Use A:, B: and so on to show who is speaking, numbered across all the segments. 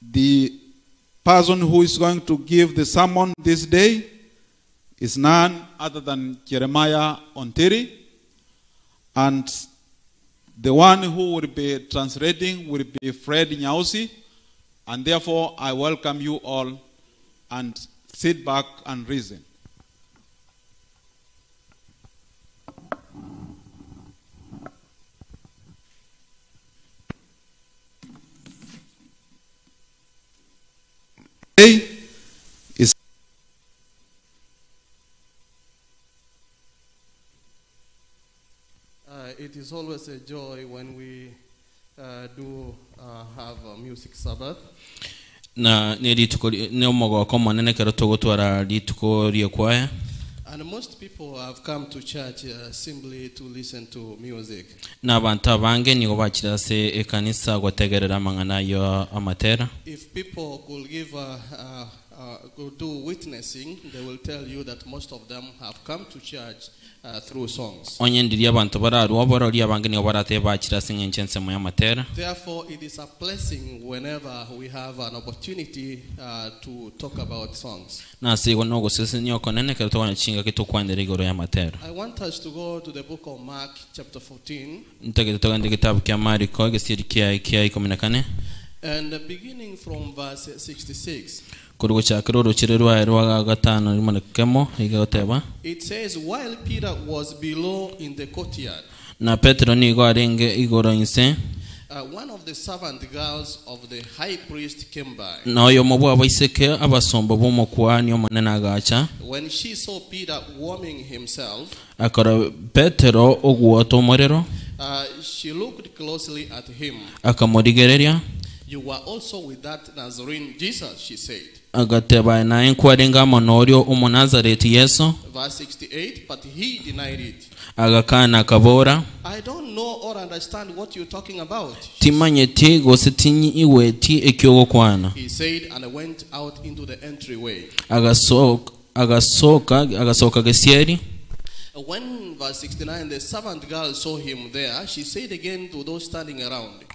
A: The person who is going to give the sermon this day is none other than Orina Ontiri, and the one who will be translating will be Fred Nyausi, and therefore I welcome you all and sit back and listen. Today is
B: it is always a joy when we do have a music Sabbath. And most people have come to church simply to listen to music. If people could give could do witnessing, they will tell you that most of them have come to church through songs. Therefore, it is a blessing whenever we have an opportunity to talk about songs. I want us to go to the book of Mark, chapter 14. And beginning from verse 66. It says, while Peter was below in the courtyard, one of the servant girls of the high priest came by. When she saw Peter warming himself, she looked closely at him. You were also with that Nazarene Jesus, she said. Verse 68, but he denied it. I don't know or understand what you're talking about, he said, and went out into the entryway. When, verse 69, the servant girl saw him there, she said again to those standing around,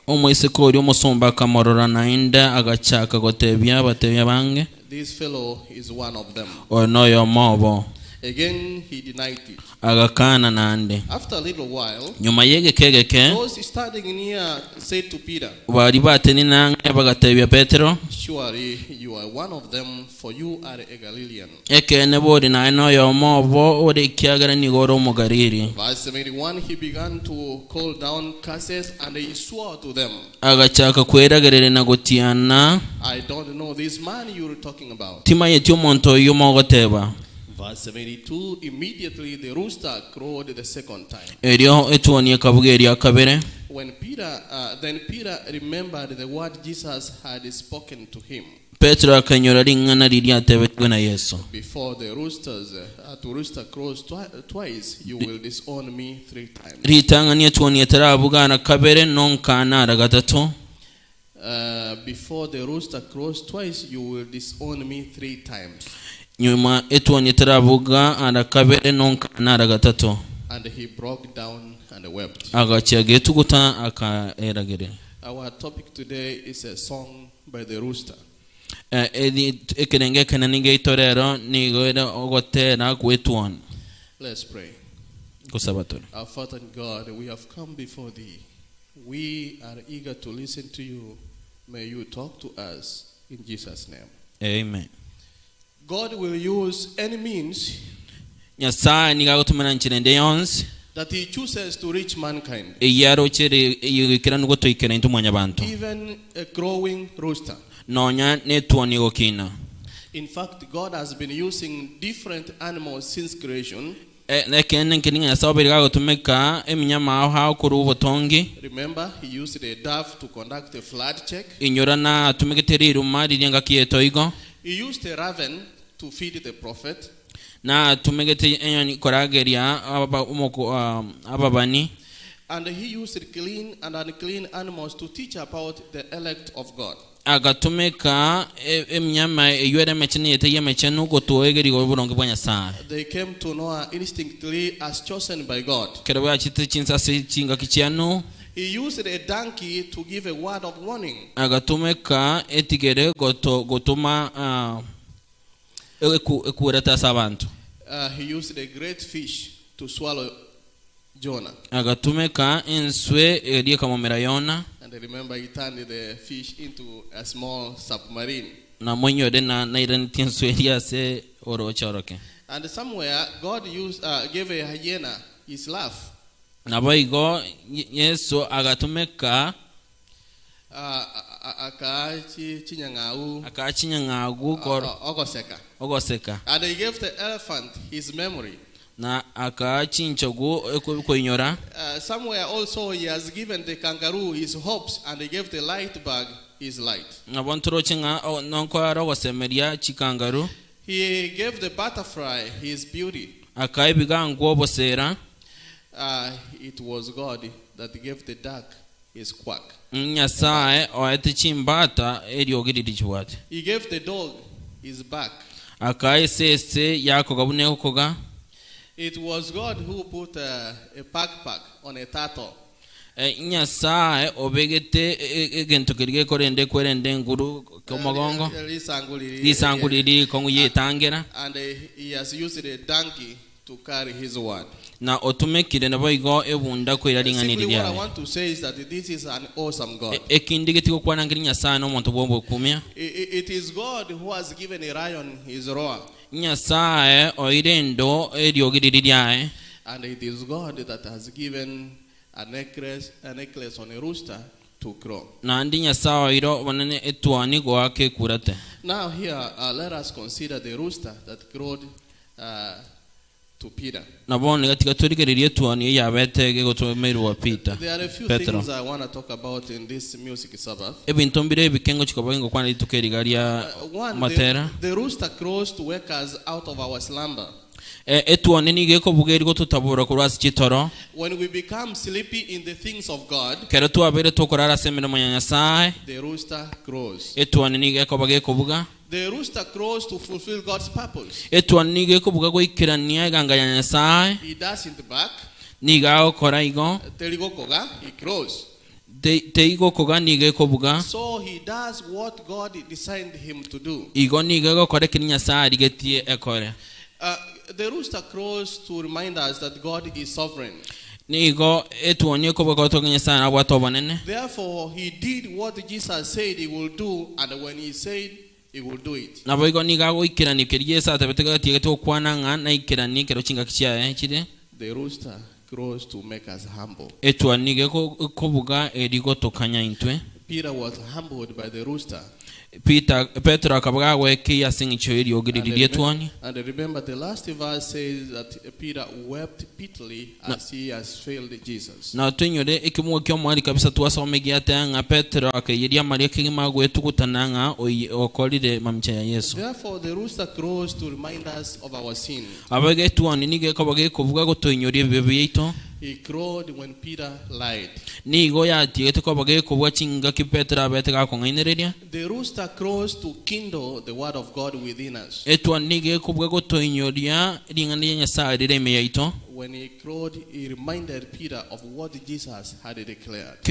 B: this fellow is one of them. Again, he denied it. After a little while, those standing near said to Peter, surely you are one of them, for you are a Galilean. Verse 71, he began to call down curses, and he swore to them, I don't know this man you are talking about. Verse 72, immediately the rooster crowed the second time. When then Peter remembered the word Jesus had spoken to him. Before the rooster crows twice, you will disown me 3 times. Before the rooster crows twice, you will disown me 3 times. And he broke down and wept. Our topic today is a song by the Rooster. Let's pray. Our Father and God, we have come before thee. We are eager to listen to you. May you talk to us in Jesus' name.
A: Amen.
B: God will use any means that he chooses to reach mankind. Even a crowing rooster. In fact, God has been using different animals since creation. Remember, he used a dove to conduct a flood check. He used a raven to feed the prophet. And he used clean and unclean animals to teach about the elect of God. They came to Noah instinctively as chosen by God. He used a donkey to give a word of warning.
C: Agatumeka etigere gotuma ekureta sabantu.
B: He used a great fish to swallow Jonah.
C: Agatumeka inswe erie kamomera Yona.
B: And remember, he turned the fish into a small submarine.
C: Na mwenyo de na iranitin swediya se orochoroke.
B: And somewhere God gave a hyena his laugh.
C: Na baigo Yesu agatumeka akachinyang'agu ogoseka.
B: And he gave the elephant his memory.
C: Na akachinchogu koinyora.
B: Somewhere also he has given the kangaroo his hopes, and he gave the light bag his light.
C: Na bontrochinga nonkora gosemeria chikangaru.
B: He gave the butterfly his beauty.
C: Akaibiga ngwobosera.
B: It was God that gave the duck his quack.
C: Nyasaye oetichimbata eriogiridichwat.
B: He gave the dog his back.
C: Akaisese yako gabune okoga.
B: It was God who put a backpack on a turtle.
C: Nyasaye obegete egentokirige korende kwerende nguru komogongo. Lisanguliri kongu yetangera.
B: And he has used a donkey to carry his word.
C: Na otumekire na boigo ebunda kwiraringanira
B: What I
C: lya.
B: want to say is that this is an awesome God.
C: Ekindige tiko kwanangiri Nyasaye no muntu bombo kumya.
B: It is God who has given a lion his roar.
C: Nyasaye oirendo eriogiriria.
B: And it is God that has given a necklace on a rooster to crow.
C: Na ndi Nyasaye oiro wanene etwani gwake kurate.
B: Now here, let us consider the rooster that crowed to Peter.
C: There
B: are a few things I want to talk about in this music Sabbath. One, the rooster crows to wake us out of our slumber. When we become sleepy in the things of God, the rooster crows. The rooster crows to fulfill God's purpose. He doesn't bark. He crows. So he does what God designed him to do. The rooster crows to remind us that God is sovereign. Therefore, he did what Jesus said he will do, and when he said he will do it. The rooster crows to make us humble. Peter was humbled by the rooster.
C: Petro akabwawe kia singicho iri ogiriririe twani.
B: And remember the last verse says that Peter wept bitterly as he has failed Jesus.
C: Na tunyore ikimuo kyo mwali kabisa tuwasomegia tanga Petro akayiria Maria kigima gwetukutananga okolire mamcha ya Yesu.
B: Therefore the rooster crows to remind us of our sin.
C: Abage twani nige kabage kuvuga go tunyore bebyeito.
B: He crowed when Peter lied.
C: The
B: rooster crows to kindle the word of God within us. When he crowed, he reminded Peter of what Jesus had declared.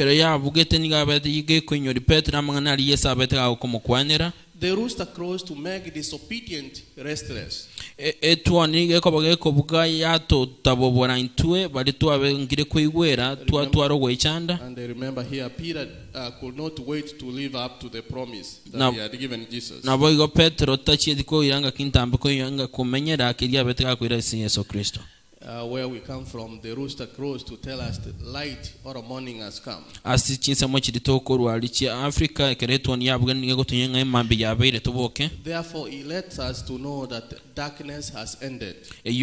B: The rooster crows to make disobedient restless. And remember here, Peter could not wait to live up to the promise that he had given Jesus. Where we come from, the rooster crows to tell us that light or morning has come. Therefore, he lets us to know that darkness has ended. And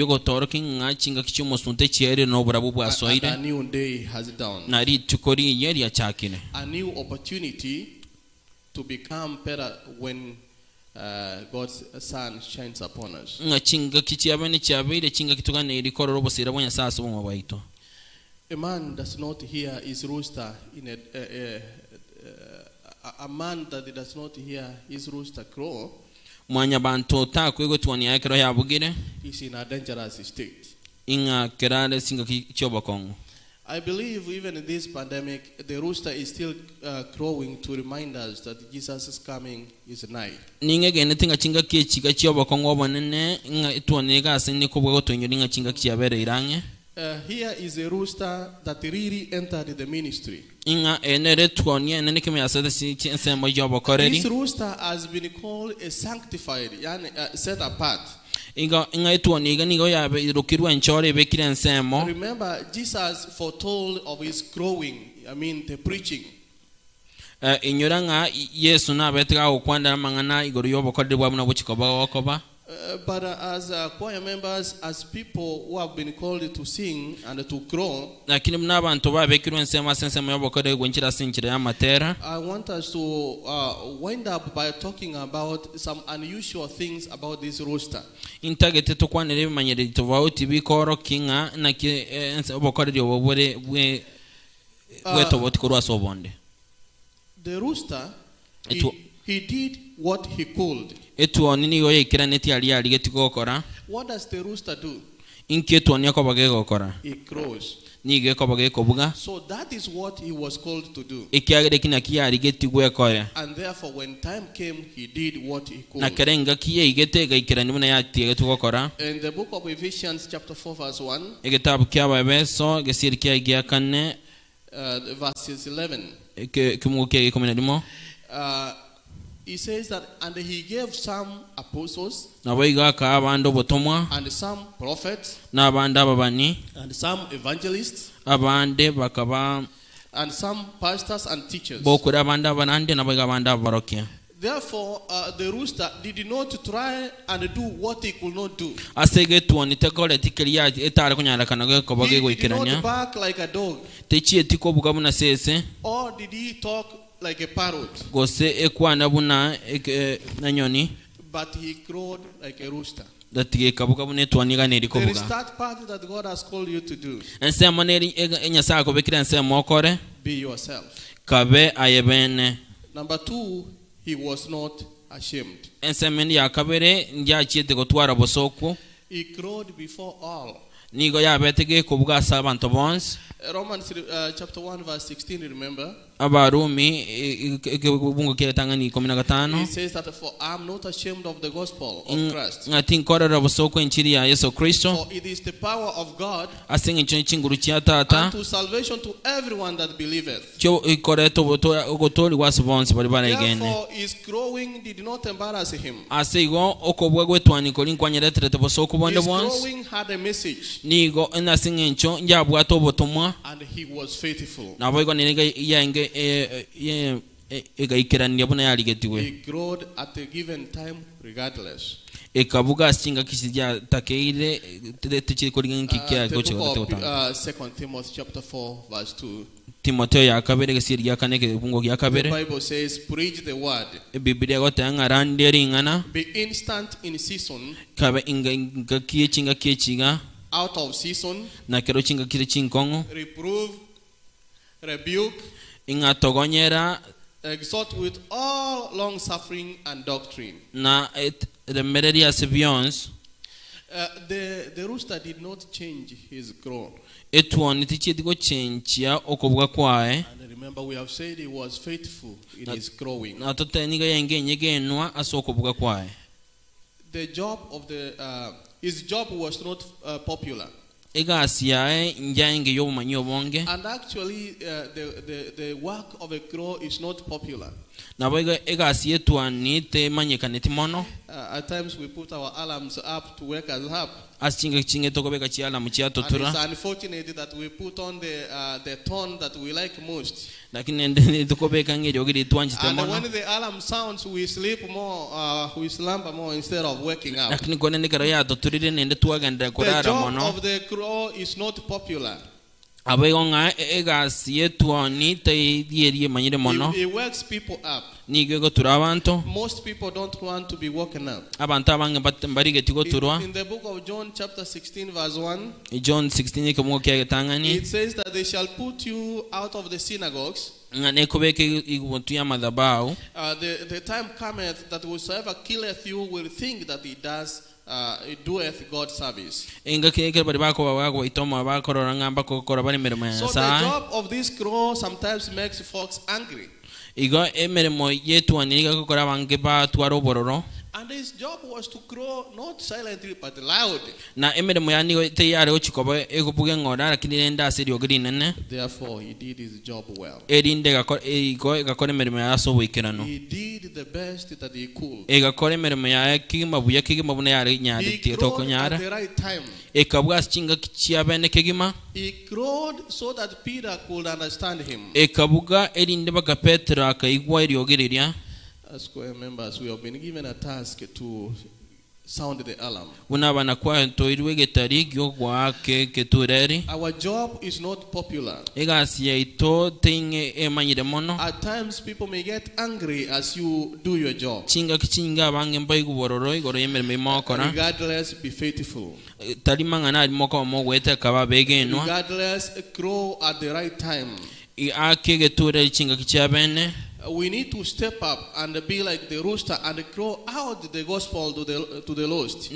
B: a new day has dawned. A new opportunity to become better when God's sun shines upon us. A man does not hear his rooster in a man that does not hear his rooster crow is in a dangerous state. I believe even in this pandemic, the rooster is still crowing to remind us that Jesus' coming is nigh.
C: Ninge gene tinga chinga kichika chiobo kongo bonene nga tuonega asini kubwa gotonyoringa chinga kiabere irange.
B: Here is a rooster that really entered the ministry.
C: Inga enere tuonia nene kime asada si nsemo jobo koreri.
B: This rooster has been called a sanctified, set apart.
C: Inga tuoniga nigo ya rokirwa nchore bekire nsemo.
B: Remember, Jesus foretold of his growing, the preaching.
C: Inyoranga Yesu na betra okwanda mangana igoro yobo koreri bwamuna buchikoba wakoba.
B: But as choir members, as people who have been called to sing and to grow, I want us to wind up by talking about some unusual things about this rooster. The rooster, he did what he could. What does the rooster do? He crows. So that is what he was called to do. And therefore when time came, he did what he could. In the book of Ephesians chapter 4 verse 1, verses 11, he says that, and he gave some apostles, and some prophets, and some evangelists, and some pastors and teachers. Therefore, the rooster did not try and do what he could not do. He did not bark like a dog, or did he talk like a parrot, but he crowed like a rooster. There is that part that God has called you to do. Be yourself. Number 2, he was not ashamed. He crowed before all. Romans chapter 1 verse 16, remember? He says that, for I am not ashamed of the gospel of Christ. For it is the power of God unto salvation to everyone that believeth. Therefore his growing did not embarrass him. His growing had a message. And he was faithful. He growed at a given time regardless. The book of 2 Timothy chapter 4 verse 2. The Bible says, preach the word. Be instant in season, out of season, reprove, rebuke, exhort with all long suffering and doctrine. The rooster did not change his crow. And remember, we have said he was faithful in his crowing. The job of his job was not popular. And actually, the work of a crow is not popular. At times we put our alarms up to wake us up. And it's unfortunate that we put on the tone that we like most. And when the alarm sounds, we sleep more, we slumber more instead of waking up. The job of the crow is not popular. It wakes people up. Most people don't want to be woken up. In the book of John chapter 16 verse 1, it says that they shall put you out of the synagogues. The time cometh that whosoever killeth you will think that he does doeth God service.
C: So the
B: job of this crow sometimes makes folks angry. And his job was to crow not silently but loud. Therefore, he did his job well. He did the best that he could. He crowed at the right time. He crowed so that Peter could understand him. As choir members, we have been given a task to sound the alarm. Our job is not popular. At times, people may get angry as you do your job. Regardless, be faithful. Regardless, grow at the right time. We need to step up and be like the rooster and crow out the gospel to the lost.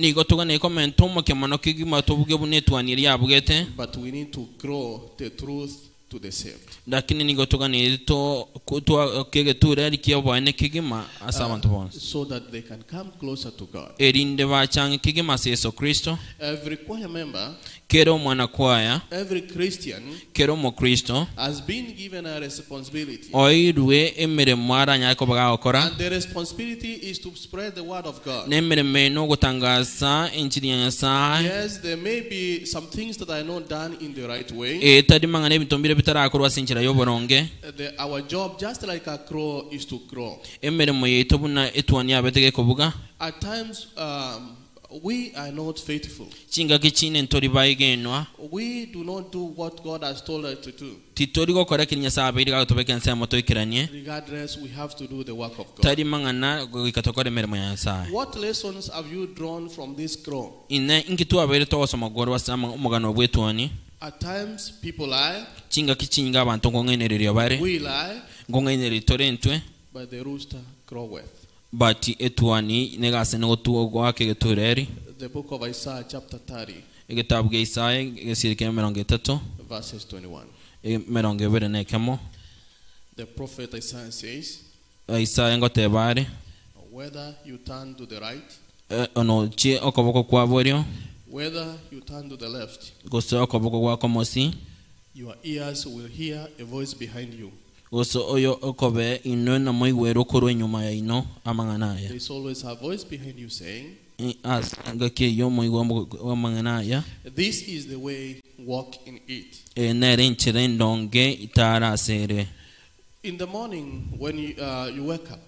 B: But we need to grow the truth to the saved. So that they can come closer to God. Every choir member, every Christian has been given a responsibility. And the responsibility is to spread the word of God. Yes, there may be some things that are not done in the right way. Our job, just like a crow, is to crow. At times, we are not faithful. We do not do what God has told us to do. Regardless, we have to do the work of God. What lessons have you drawn from this crow? At times, people lie. We lie. But the rooster croweth. The book of Isaiah chapter 30 verses 21. The prophet Isaiah says, whether you turn to the right, whether you turn to the left, your ears will hear a voice behind you. There's always a voice behind you saying, this is the way, walk in it. In the morning when you wake up,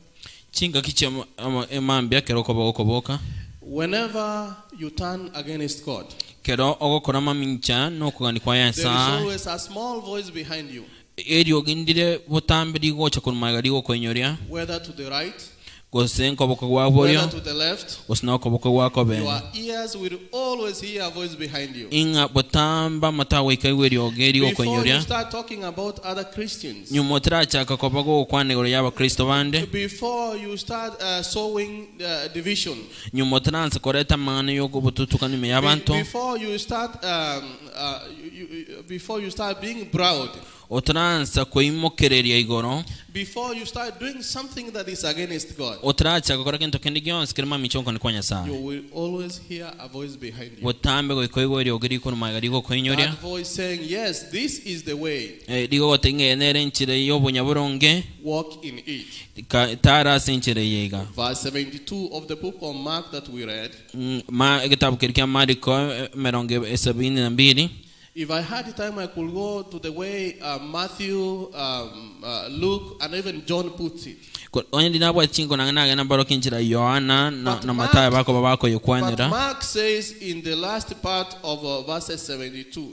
B: whenever you turn against God, there is always a small voice behind you. Whether to the right, whether to the left, your ears will always hear a voice behind you. Before you start talking about other Christians, before you start sowing division, before you start being proud, before you start doing something that is against God, you will always hear a voice behind you. That voice saying, yes, this is the way. Walk in it. Verse 72 of the book of Mark that we read. If I had time, I could go to the way Matthew, Luke, and even John puts it. But Mark says in the last part of verses 72.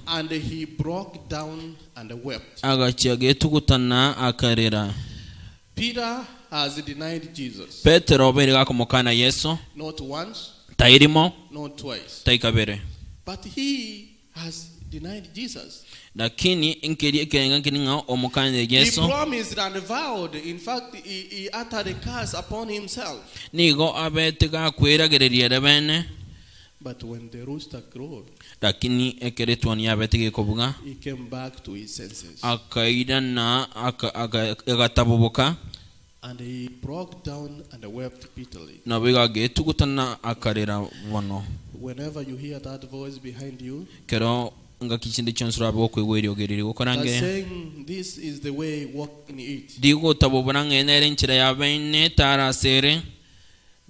B: And he broke down and wept. Peter has denied Jesus. Not once, not twice. But he has denied Jesus.
C: Lakini inkeri kenga kininga omukanye
B: He
C: Yesu.
B: promised and vowed. In fact, he uttered a curse upon himself.
C: Nigo abetega kweragereria rebene.
B: But when the rooster crowed,
C: Lakini ekeretwani abetege kobuga.
B: he came back to his senses.
C: Akaida na agatabubuka.
B: And he broke down and wept bitterly.
C: Na biga getugutana akarera bono.
B: Whenever you hear that voice behind you,
C: Kero nga kichindi chonsura bwo kwegweri ogereri gukorange.
B: that's saying this is the way, walk in it.
C: Digo tabuburange nere nchira yabene tarasere.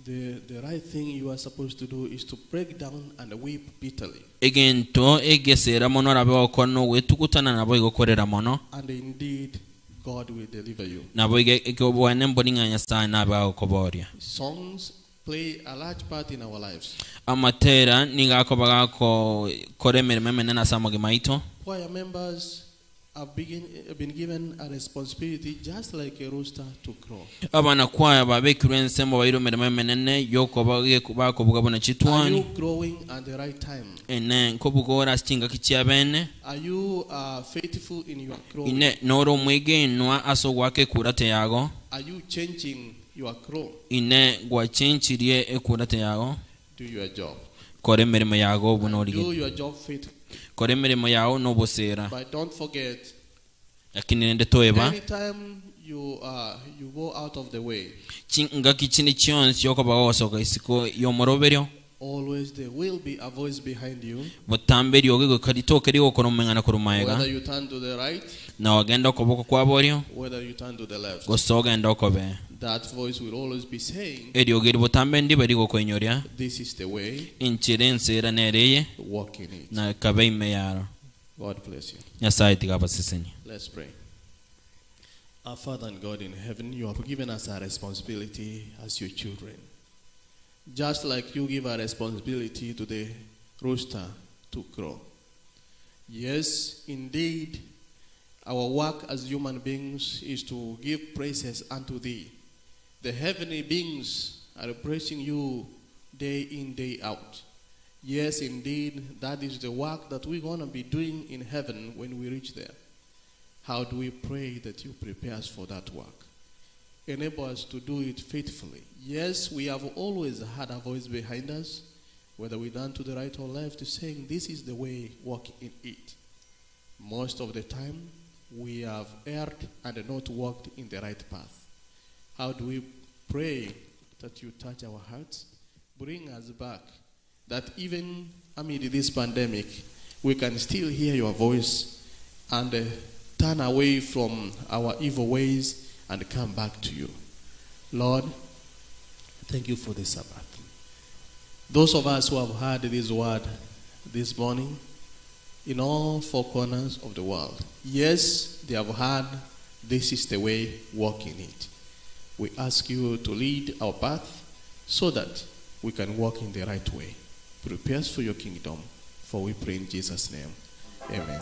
B: The right thing you are supposed to do is to break down and weep bitterly.
C: Egento egesera mono rabe okono wetugutana nabo igokorera mono.
B: And indeed, God will deliver you.
C: Nabo igobwane mboninga nyasaye nabe okoboria.
B: Songs play a large part in our lives.
C: Amatera ningako bagako koremere memene na samoge maito.
B: Choir members have been given a responsibility just like a rooster to crow.
C: Abana kwaya babekirwe nsembo bayiro memene yoko bako bugabona
B: Are
C: chitwani.
B: you growing at the right time?
C: Ene kobugora stinga kichiabene.
B: Are you faithful in your growing?
C: Ine noro mwege nwa aso wake kurate yago.
B: Are you changing your crow?
C: Ine gwachenchirie ekurate yago.
B: Do your job.
C: Kore mirimo yago bunori.
B: Do your job faithfully.
C: Kore mirimo yago no bosera.
B: But don't forget,
C: Lakini nende toeba.
B: anytime you go out of the way,
C: Chinga kichini chionsi yoko bagosoka isiko yomoroberio.
B: always there will be a voice behind you.
C: Botamberi yogo kaditoke rio konomengana kurumaega.
B: Whether you turn to the right,
C: Na wagenda koboko kwa borio.
B: whether you turn to the left,
C: Gosoga ndokobe.
B: that voice will always be saying,
C: Eri ogeri botambendi bari gokwenyoria.
B: this is the way,
C: Inchirense era nereye.
B: walk in it.
C: Na kabe imeyaro.
B: God bless you.
C: Nyasaye tigaba siseni.
B: Let's pray. Our Father and God in heaven, you have given us a responsibility as your children. Just like you give a responsibility to the rooster to crow. Yes, indeed, our work as human beings is to give praises unto thee. The heavenly beings are praising you day in, day out. Yes, indeed, that is the work that we're going to be doing in heaven when we reach there. How do we pray that you prepare us for that work? Enable us to do it faithfully. Yes, we have always had a voice behind us, whether we turn to the right or left, saying, this is the way, walk in it. Most of the time, we have erred and not walked in the right path. How do we pray that you touch our hearts, bring us back, that even amid this pandemic, we can still hear your voice and turn away from our evil ways and come back to you. Lord, thank you for the Sabbath. Those of us who have heard this word this morning, in all four corners of the world, yes, they have heard this is the way, walk in it. We ask you to lead our path so that we can walk in the right way. Prepare us for your kingdom, for we pray in Jesus' name. Amen.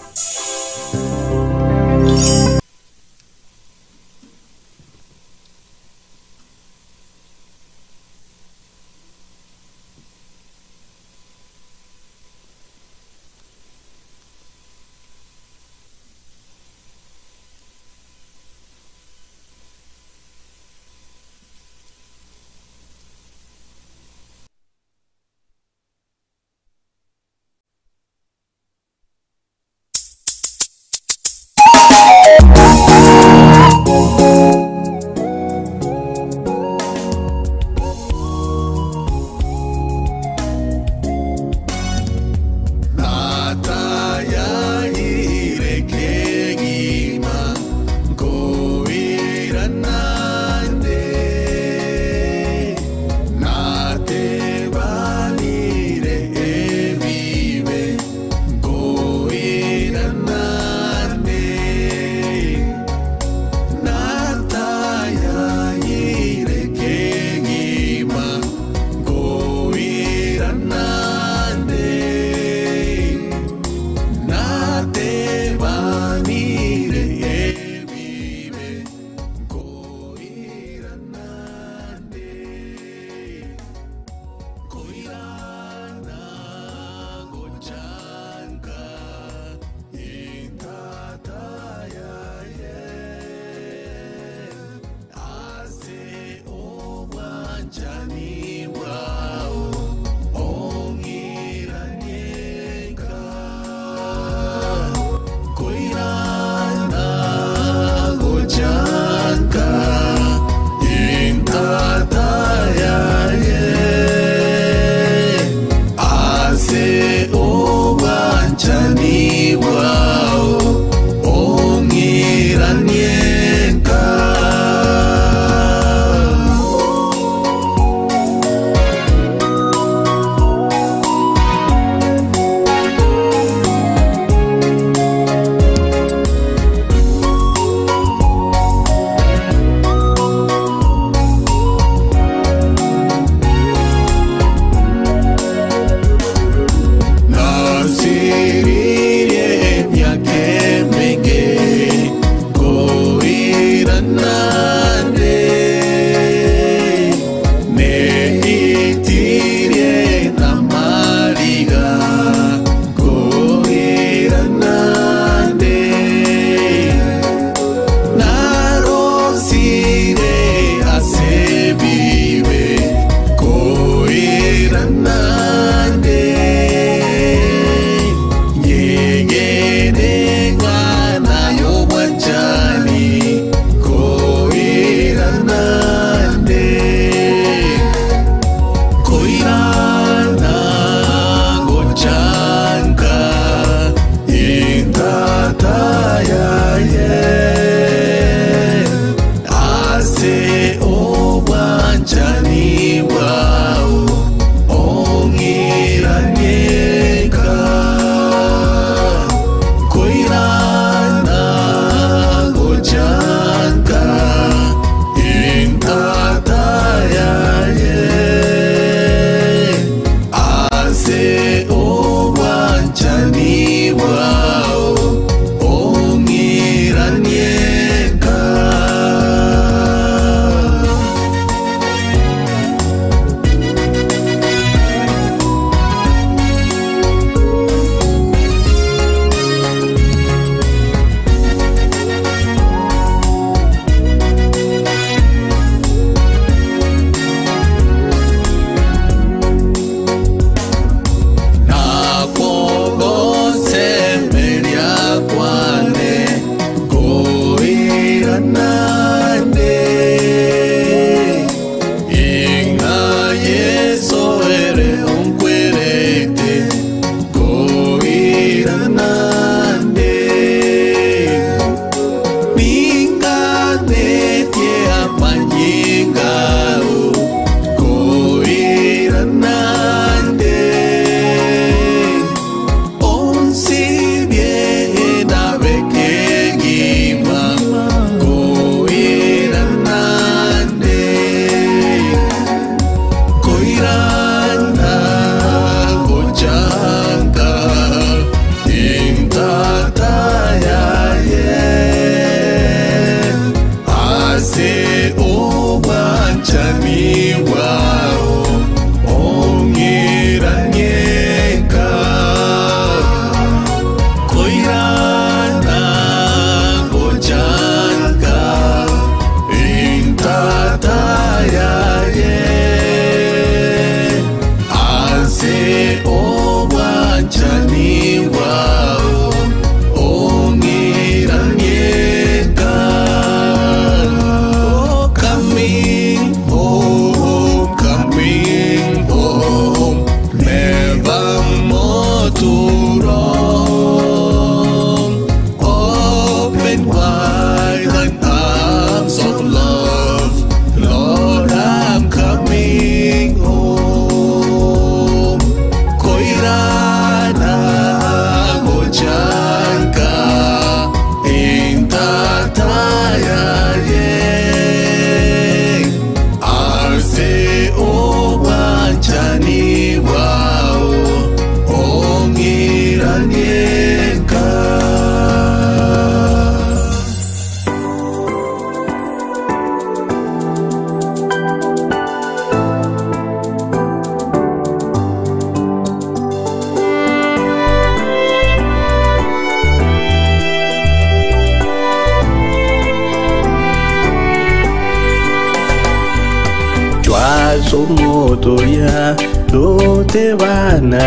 D: twasumotoria dutebana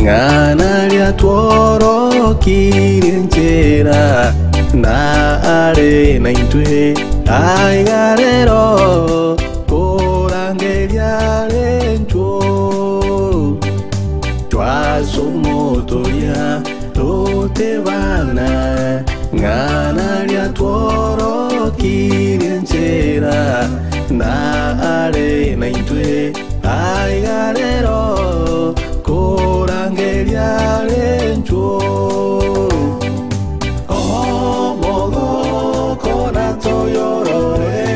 D: ng'ana ria tworokirie njira na ari na intwe aigarero kurangeria rencho twasumotoria dutebana ng'ana ria tworokirie njira na are na intwe aigarero kurangeria rencho mogo kona toyorore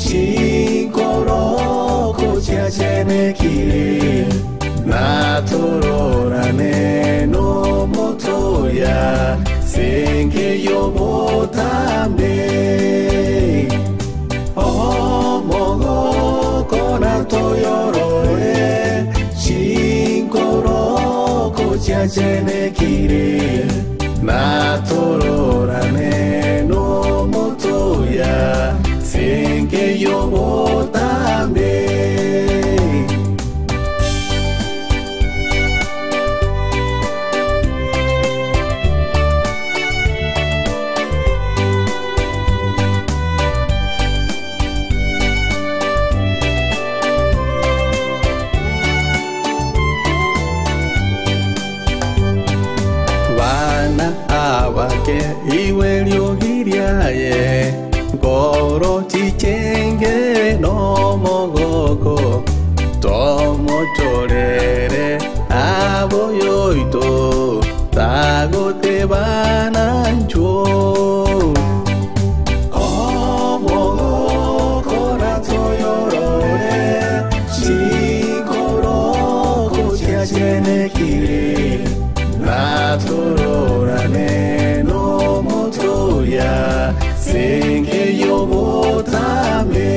D: shinkoro kuchiachenekire na tororane no motoya senge yobotambe mogo kona toyorore shinkoro kuchiachenekire na tororane no motoya senge yobotambe abake iwe lyogiriaye ngoro chichenge no mogoko tomochorere aboyoito tagote banancho mogoko na toyorore shikoro kuchiachenekire na tororane no motoya senge yobotambe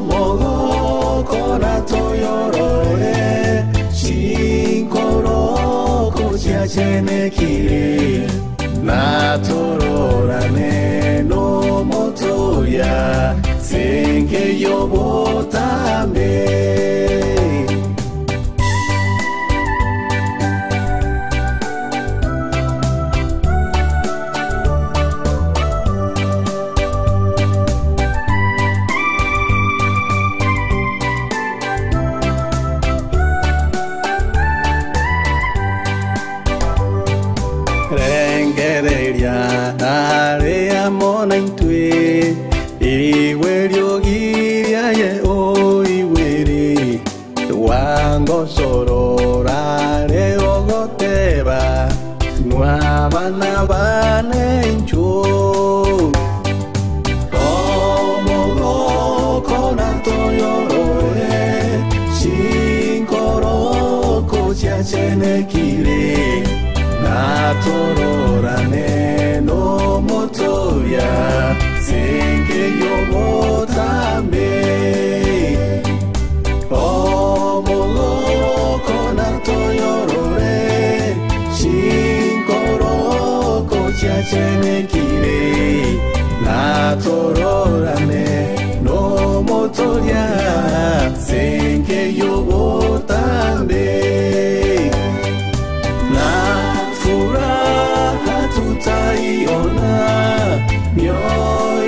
D: mogo kona toyorore shinkoro kuchiachenekire na tororane no motoya senge yobotambe Area mona intwe iwe lyogiria ye o iweri wango sorora re ogoteba nuabana banencho mogo kona toyorore shinkoro kuchiachenekire na tororane no motoya senge yobotambe